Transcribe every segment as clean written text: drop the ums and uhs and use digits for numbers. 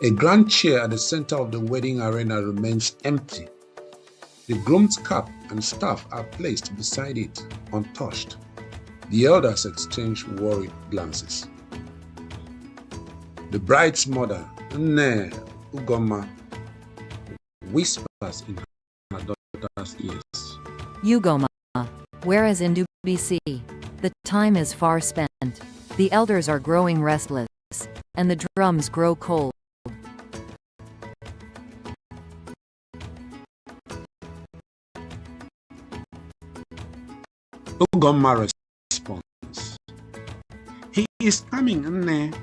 A grand chair at the center of the wedding arena remains empty. The groom's cap and staff are placed beside it, untouched. The elders exchange worried glances. The bride's mother, Ugomma, whispers in her daughter's ears. Ugomma, whereas in Ndubisi, the time is far spent. The elders are growing restless, and the drums grow cold. Ugomma responds, "He is coming, Nne.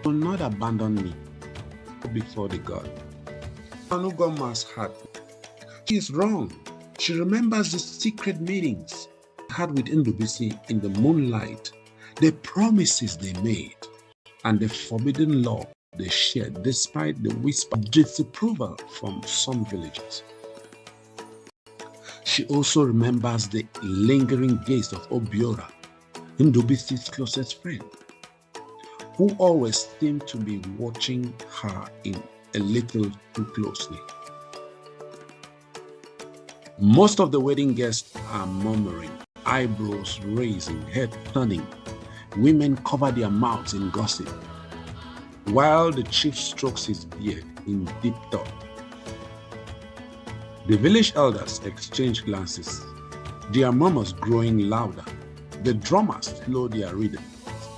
Will not abandon me before the God." And Ugomma's heart, she is wrong. She remembers the secret meetings they had with Ndubisi in the moonlight, the promises they made, and the forbidden law they shared despite the whisper of disapproval from some villagers. She also remembers the lingering gaze of Obiora, Ndubisi's closest friend, who always seemed to be watching her in a little too closely. Most of the wedding guests are murmuring, eyebrows raising, head turning. Women cover their mouths in gossip, while the chief strokes his beard in deep thought. The village elders exchange glances, their murmurs growing louder. The drummers slow their rhythm,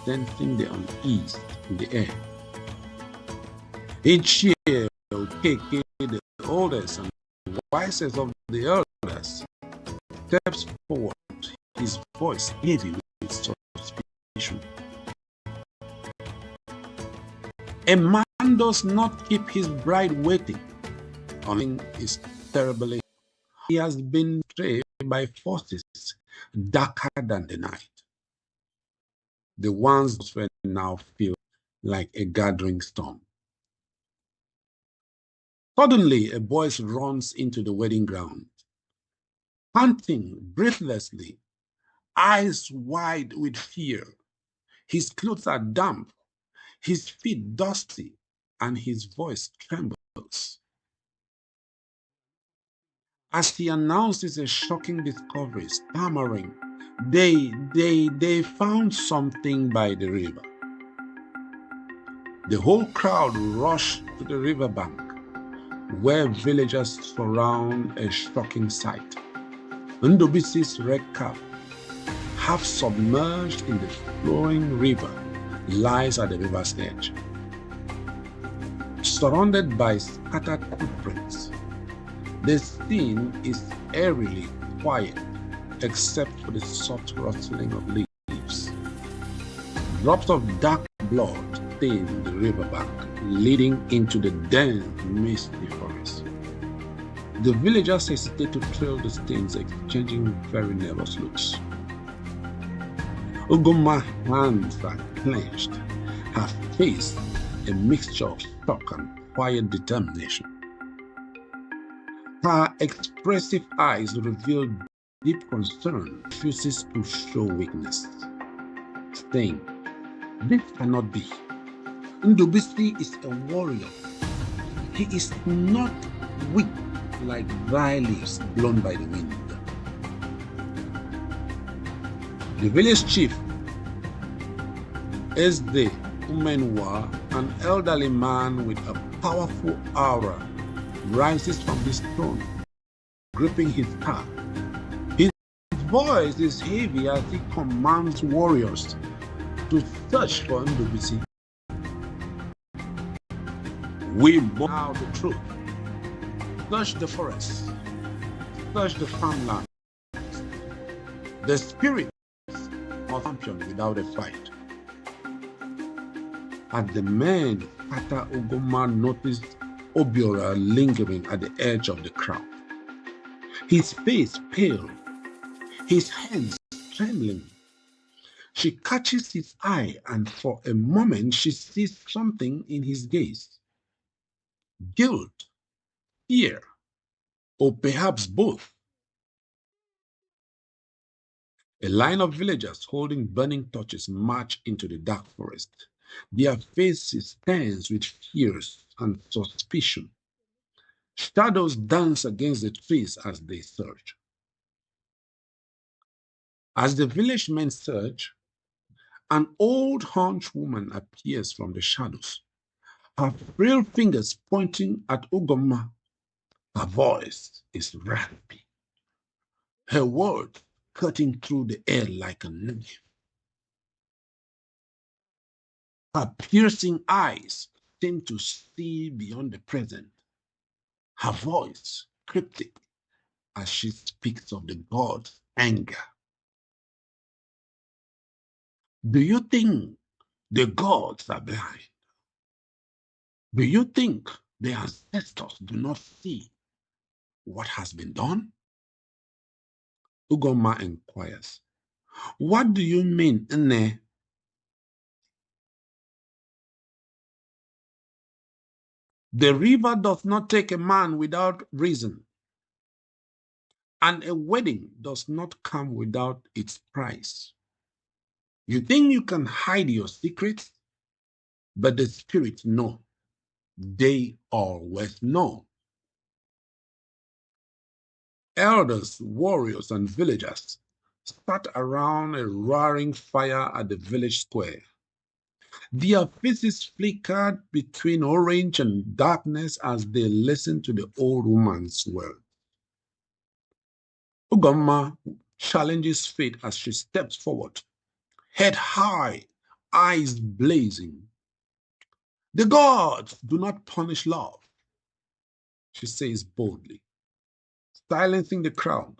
sensing the unease in the air. Each year, Okeke, the oldest and wisest of the elders, steps forward, his voice heavy with suspicion. A man does not keep his bride waiting. Only is terribly. He has been betrayed by forces darker than the night. The ones that now feel like a gathering storm. Suddenly, a voice runs into the wedding ground, panting breathlessly, eyes wide with fear. His clothes are damp, his feet dusty, and his voice trembles. As he announces a shocking discovery, stammering, they found something by the river. The whole crowd rushed to the riverbank, where villagers surround a shocking sight. Ndubisi's red cap, half submerged in the flowing river, lies at the river's edge. Surrounded by scattered footprints, the scene is eerily quiet except for the soft rustling of leaves. Drops of dark blood stain the riverbank, leading into the dense, misty forest. The villagers hesitate to trail the stains, exchanging very nervous looks. Ugomma's hands are clenched, her face a mixture of shock and quiet determination. Her expressive eyes reveal deep concern, refuses to show weakness, saying, "This cannot be. Ndubisi is a warrior. He is not weak like dry leaves blown by the wind." The village chief is the Umenwa, an elderly man with a powerful aura, rises from his throne, gripping his staff. His voice is heavy as he commands warriors to search for Ndubisi. "We bring out the truth. Search the forests, search the farmland. The spirit must champion without a fight." As the men scatter, Ugomma noticed Obiora lingering at the edge of the crowd. His face pale, his hands trembling. She catches his eye, and for a moment she sees something in his gaze. Guilt, fear, or perhaps both. A line of villagers holding burning torches march into the dark forest. Their faces tense with fear, and suspicion. Shadows dance against the trees as they search. As the village men search, an old hunch woman appears from the shadows, her frail fingers pointing at Ugomma. Her voice is raspy, her words cutting through the air like a knife. Her piercing eyes seem to see beyond the present, her voice cryptic as she speaks of the God's anger. Do you think the gods are blind? Do you think the ancestors do not see what has been done? Ugomma inquires, what do you mean, Nne? The river does not take a man without reason, and a wedding does not come without its price. You think you can hide your secrets, but the spirits know. They always know. Elders, warriors, and villagers sat around a roaring fire at the village square. Their faces flickered between orange and darkness as they listened to the old woman's words. Ugomma challenges fate as she steps forward, head high, eyes blazing. The gods do not punish love, she says boldly. Silencing the crowd,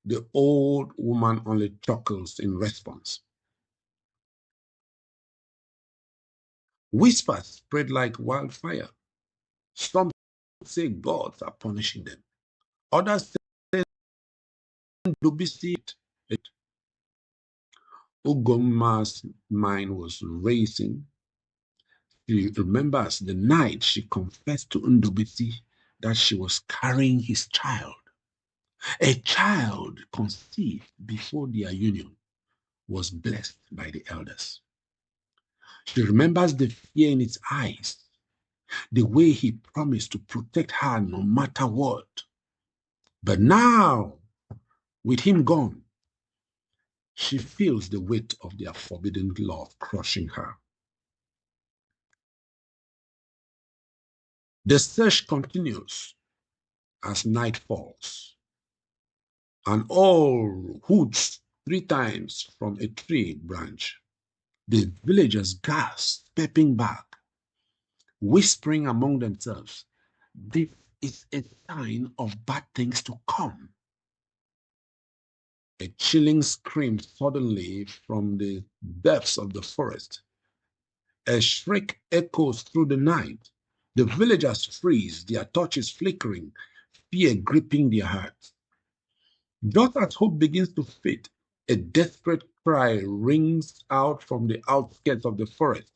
the old woman only chuckles in response. Whispers spread like wildfire. Some say gods are punishing them. Others say Ndubisi. Ugomma's mind was racing. She remembers the night she confessed to Ndubisi that she was carrying his child. A child conceived before their union was blessed by the elders. She remembers the fear in its eyes, the way he promised to protect her no matter what. But now, with him gone, she feels the weight of their forbidden love crushing her. The search continues as night falls. An owl hoots 3 times from a tree branch. The villagers gasp, stepping back, whispering among themselves, this is a sign of bad things to come. A chilling scream suddenly from the depths of the forest. A shriek echoes through the night. The villagers freeze, their torches flickering, fear gripping their hearts. Just as hope begins to fade, a desperate cry rings out from the outskirts of the forest.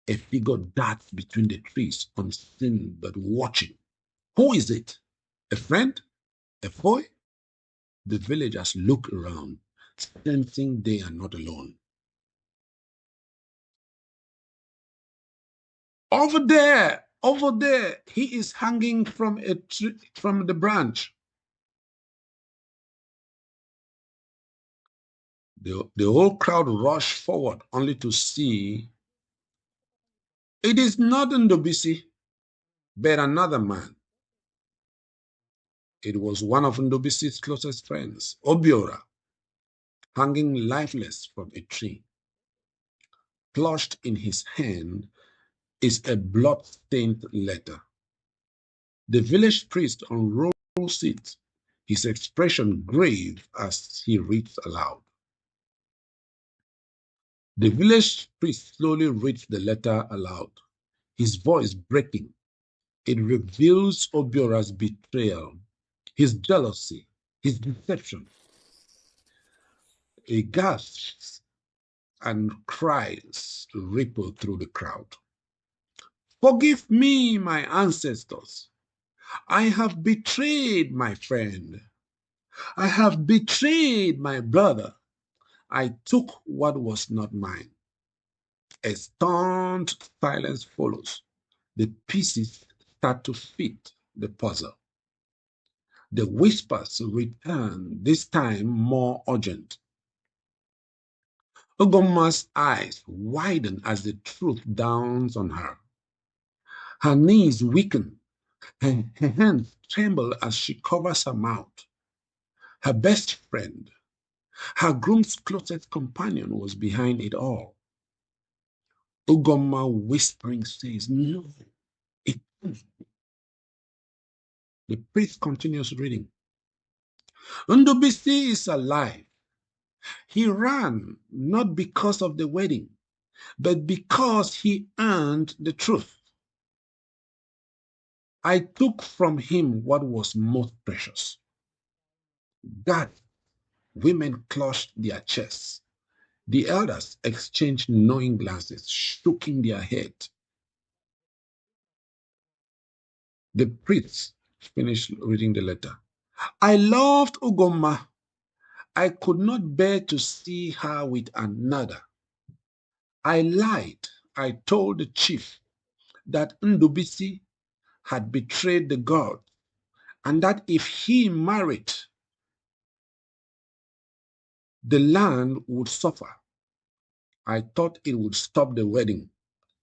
A figure darts between the trees, unseen but watching. Who is it? A friend? A foe? The villagers look around, sensing they are not alone. Over there, he is hanging from a tree, from the branch. The whole crowd rushed forward only to see it is not Ndubisi, but another man. It was one of Ndubisi's closest friends, Obiora, hanging lifeless from a tree. Clutched in his hand is a blood-stained letter. The village priest unrolls it, his expression grave as he reads aloud. The village priest slowly reads the letter aloud, his voice breaking. It reveals Obiora's betrayal, his jealousy, his deception. He gasps and cries ripple through the crowd. Forgive me, my ancestors. I have betrayed my friend. I have betrayed my brother. I took what was not mine. A stunned silence follows. The pieces start to fit the puzzle. The whispers return, this time more urgent. Ugomma's eyes widen as the truth dawns on her. Her knees weaken, and her hands tremble as she covers her mouth. Her best friend, her groom's closest companion, was behind it all. Ugomma whispering says, "No, it can't." The priest continues reading. Ndubisi is alive. He ran not because of the wedding, but because he earned the truth. I took from him what was most precious. God, women clutched their chests. The elders exchanged knowing glances, shaking their head. The priest finished reading the letter. I loved Ugomma. I could not bear to see her with another. I lied. I told the chief that Ndubisi had betrayed the god, and that if he married, the land would suffer. I thought it would stop the wedding,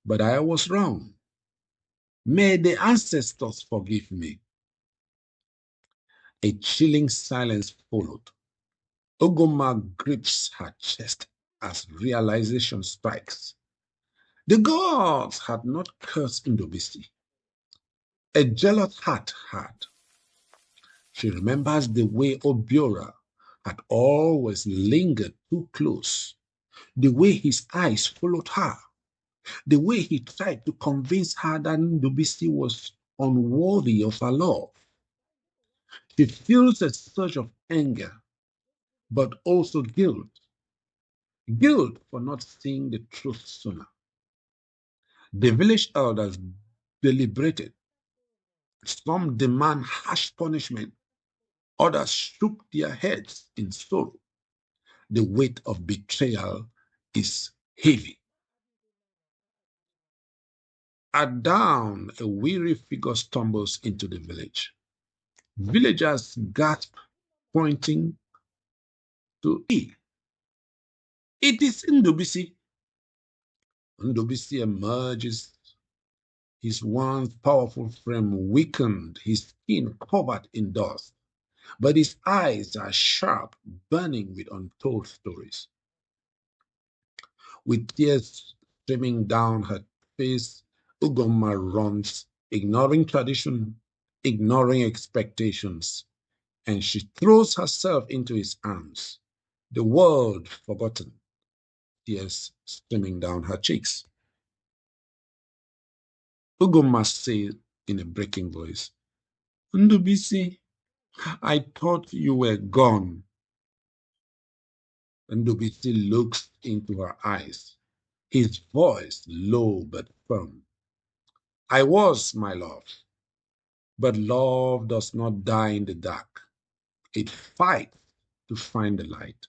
but I was wrong. May the ancestors forgive me. A chilling silence followed. Ugomma grips her chest as realization strikes. The gods had not cursed Ndubisi. A jealous heart had. She remembers the way Obiora had always lingered too close, the way his eyes followed her, the way he tried to convince her that Ndubisi was unworthy of her love. She feels a surge of anger, but also guilt. Guilt for not seeing the truth sooner. The village elders deliberated. Some demand harsh punishment. Others shook their heads in sorrow. The weight of betrayal is heavy. At dawn, a weary figure stumbles into the village. Villagers gasp, pointing to it. It is Ndubisi. Ndubisi emerges, his once powerful frame weakened, his skin covered in dust, but his eyes are sharp, burning with untold stories. With tears streaming down her face, Ugomma runs, ignoring tradition, ignoring expectations, and she throws herself into his arms, the world forgotten, tears streaming down her cheeks. Ugomma said in a breaking voice, Ndubisi, I thought you were gone. Ndubisi looks into her eyes, his voice low but firm. I was, my love, but love does not die in the dark. It fights to find the light.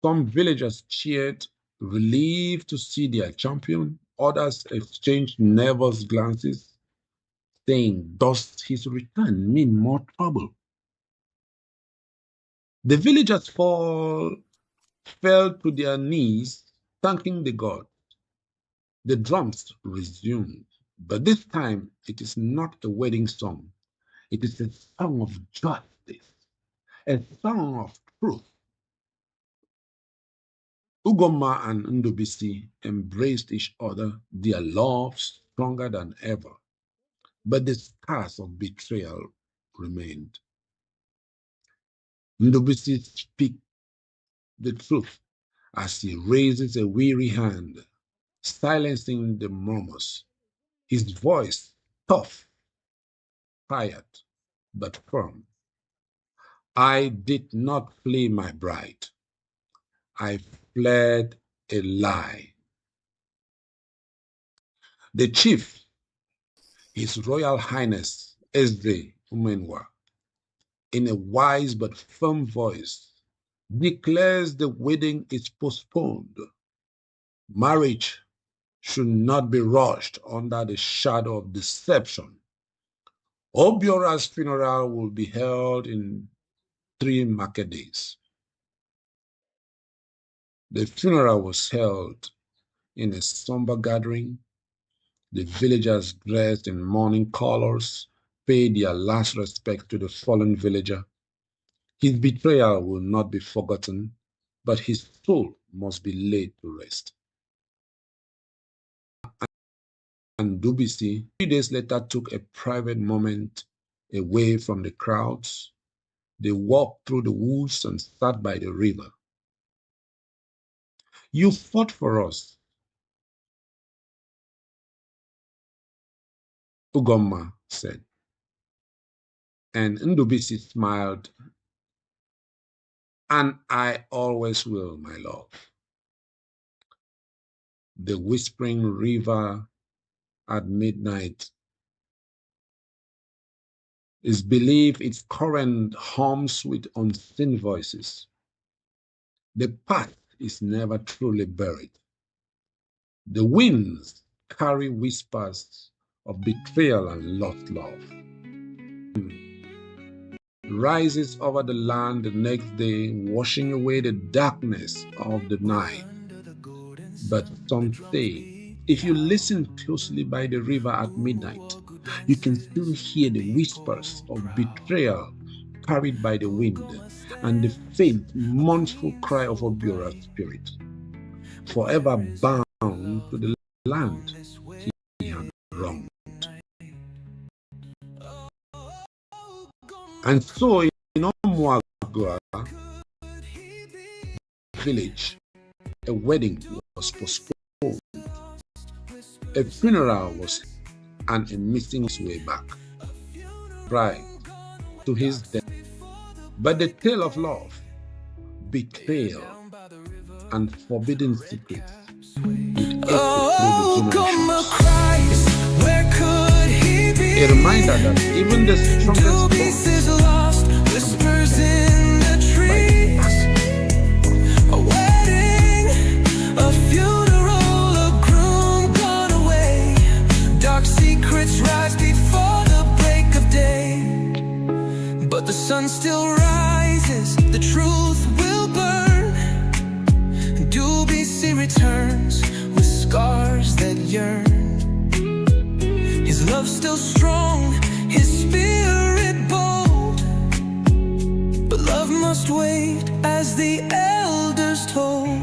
Some villagers cheered, relieved to see their champion. Others exchanged nervous glances, saying, does his return mean more trouble? The villagers fell to their knees, thanking the god. The drums resumed, but this time it is not a wedding song. It is a song of justice, a song of truth. Ugomma and Ndubisi embraced each other, their love stronger than ever. But the scars of betrayal remained. Ndubisi speaks the truth as he raises a weary hand, silencing the murmurs. His voice tough, tired, but firm. I did not flee my bride. I fled a lie. The chief, His Royal Highness Ezde Umenwa, in a wise but firm voice, declares the wedding is postponed. Marriage should not be rushed under the shadow of deception. Obiora's funeral will be held in 3 market days. The funeral was held in a somber gathering. The villagers, dressed in mourning colors, paid their last respect to the fallen villager. His betrayal will not be forgotten, but his soul must be laid to rest. And Ndubisi, 3 days later, took a private moment away from the crowds. They walked through the woods and sat by the river. You fought for us, Ugomma said. And Ndubisi smiled. And I always will, my love. The whispering river at midnight is believed its current hums with unseen voices. The path is never truly buried. The winds carry whispers of betrayal and lost love. Rises over the land the next day, washing away the darkness of the night. But some say, if you listen closely by the river at midnight, you can still hear the whispers of betrayal carried by the wind and the faint, mournful cry of Obiora's spirit, forever bound to the land he had wronged. And so in Umuagu village, a wedding was postponed, a funeral was, and a missing his way back, right to his death. But the tale of love, betrayal, and forbidden secrets would echo through the generations. A reminder that even the strongest bonds whispers in the trees. A wedding, a funeral, a groom gone away. Dark secrets rise before the break of day. But the sun still rises, the truth will burn. Ndubisi returns with scars that yearn. His love still strong, his spirit bold. But love must wait as the elders told.